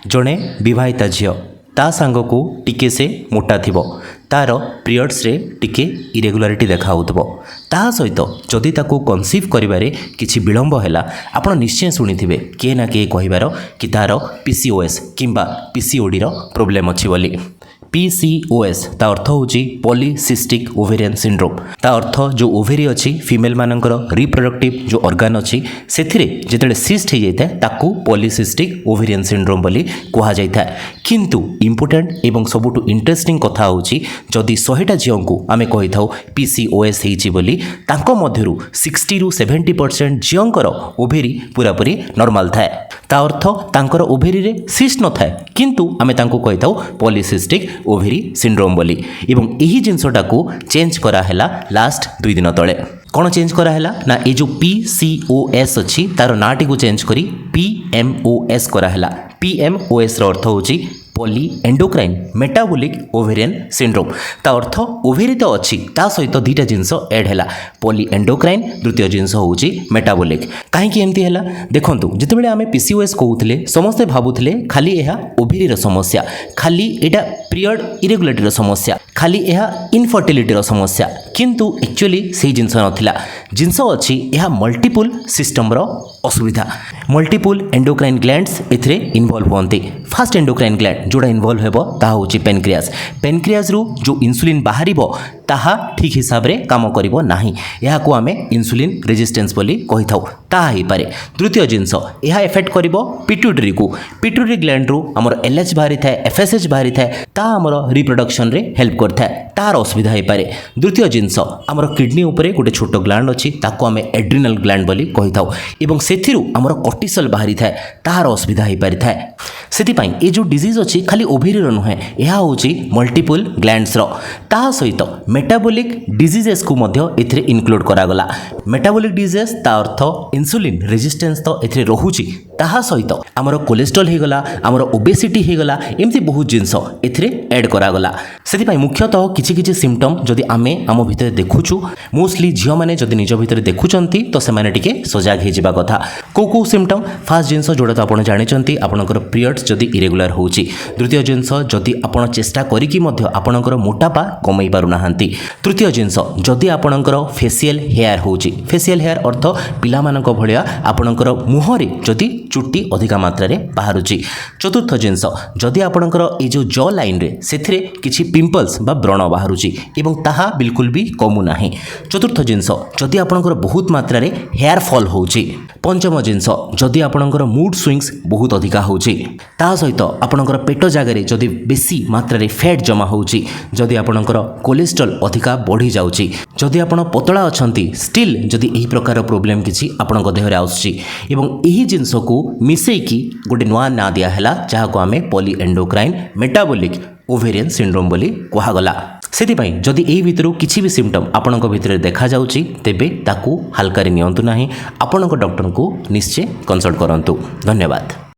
जड़े बहिता झी ता सांग को टिके से मोटा थिबो तार पीरियड्स रे टिके इरेगुलारिटी देखा होतबो ता सहित जदि ताकू कनसीव करिबारे किछि विलंब हैला आपण निश्चय सुनिथिबे के ना के कहिबार कि तार पीसीओएस किंबा पीसीओडी रो प्रॉब्लम अछि बोली। PCOS ता अर्थ होची पॉलीसिस्टिक ओवेरियन सिंड्रोम। ता अर्थ जो ओवेरी अच्छी फीमेल मानकर रिप्रोडक्टिव जो ऑर्गन अच्छी से जिते सिस्ट हो जाता है ताकू पॉलीसिस्टिक ओवेरियन सिंड्रोम बोली कहा जाता है। किंतु इम्पोर्टेंट एवं सबुठु इंटरेस्टिंग कथा होची जदि 100टा झील को आम कही था PCOS होईची बोली तांको मध्यरु 60 ରୁ 70% झीलकर ओवेरी पूरापूरी नॉर्मल थाए। ता अर्थ तांकर ओवेरी रे सिस्ट न थाए किंतु आमे तांको कही था पॉलीसिस्टिक ओवेरी सिंड्रोम बोली। एवं यही जिनसटा को चेंज कराला लास्ट 2 दिन तले। कौन चेंज कराला ना ये जो PCOS अच्छी तार नाटी को चेंज करी PMOS कराला। PMOS रो अर्थ होची poly endocrine metabolic ovarian syndrome. ता अर्थ ओवेरी तो अच्छी ता सहित दुईटा जिनस एड है पॉली एंडोक्राइन द्वितीय जिनस होची मेटाबोलिक। कहीं एमती है देखो जिते आम PCOS कहते समस्ते भावुले खाली यह ओवेरी समस्या खाली यहाँ पीरियड इरेगुलारिटी समस्या खाली यह इनफर्टिलिटी समस्या किंतु एक्चुअली से जिनस नाला जिनस अच्छी यह मल्टीपल सिस्टम रो असुविधा। मल्टीपल एंडोक्राइन ग्लैंड्स एथिरे इन्वॉल्व होती। फास्ट एंडोक्राइन ग्लैंड जोड़ा इन्वॉल्व हेबो ताहा होची पेनक्रियास। पेनक्रियास रु जो इंसुलिन बाहरिबो ताहा ठीक हिसाब रे काम करिबो नाही यहा को आमे इंसुलिन रेजिस्टेंस बोली कहि थाउ ताहा ही पारे। द्वितीय जिंस यहा इफेक्ट करिबो पिट्यूटरी को। पिट्यूटरी ग्लैंड रु हमर LH बाहरी थाए FSH बाहरी थाए ता हमर रिप्रोडक्शन रे हेल्प करथाए तार असुविधा हे पारे। द्वितीय जिंस हमर किडनी ऊपर गोटे छोट ग्लैंड अछि ताको आमे एड्रिनल ग्लैंड बोली कहि थाउ एवं सेथिरु हमर कॉर्टिसोल बाहरी थाए तार असुविधा हे पारि थाए। सेतिपाई ए जो डिजीज अछि खाली ओवेरी रो नुहे यहा होची मल्टीपल ग्लैंड्स रो ता सहित मेटाबॉलिक डिजीजेस को मध्य एथिरे इनक्लूड करा गला। मेटाबॉलिक डिजीज ता अर्थ इंसुलिन रेजिस्टेंस तो एथिरे रहुची ताहा सहित हमर कोलेस्ट्रॉल हे गला हमर ओबेसिटी हे गला एमती बहुत जिंस एथिरे ऐड करा गला। सेतिपाई मुख्यतः किछि सिम्पटम जदि आमे आम भितर देखुछु मोस्टली झियो माने जदि निज भितर देखुचंती तो से माने टिके सजाग हे जिबा कथा। को सिम्पटम फास्ट जिंस जोड़ा तो आपण जानिचंती आपनकर पीरियड्स जदि इरेगुलर होची। द्वितीय जिंस जदि आपण चेष्टा करिकि मध्य आपनकर मोटापा कमई पारु नाहंती। तृतीय जिंस जदि आपनकर फेशियल हेयर होची। फेशियल हेयर अर्थ पिला मानक भलिया आपनकर मुहरे जदि चुट्टी अधिका मात्रा रे बाहरुची। चतुर्थ जिंस जदि आपनकर ए जो जॉ लाइन रे सेथिरे किछि पिंपल्स बा व्रण बाहरुची एवं ताहा बिल्कुल भी कमु नाही। चतुर्थ जिंस जदि आपनकर बहुत मात्रा रे हेयर फॉल होची। पंचम जिंस जदि आपनकर मूड स्विंग्स बहुत अधिका होची ता सहित आपनकर पेट जगार जदि बेसी मात्रा रे फैट जमा होची जदि आपनकर कोलेस्ट्रॉल अधिका बढ़ी जाउची जदि आपण पतला अछंती स्टिल जदि एही प्रकार प्रॉब्लम किछि आपनक देह रे आउची एवं एही जिंस को मिसई की गोटे नवा ना दिया हैला जहा को आमे poly endocrine metabolic ovarian syndrome बोली कहा गला। सेतिपाई जदि एही भितरु किछि भी सिम्पटम आपनक भितर देखा जाउची तेबे ताकू हल्का रे नियंतु नाही आपनक डॉक्टर को निश्चय कंसल्ट करंतु। धन्यवाद।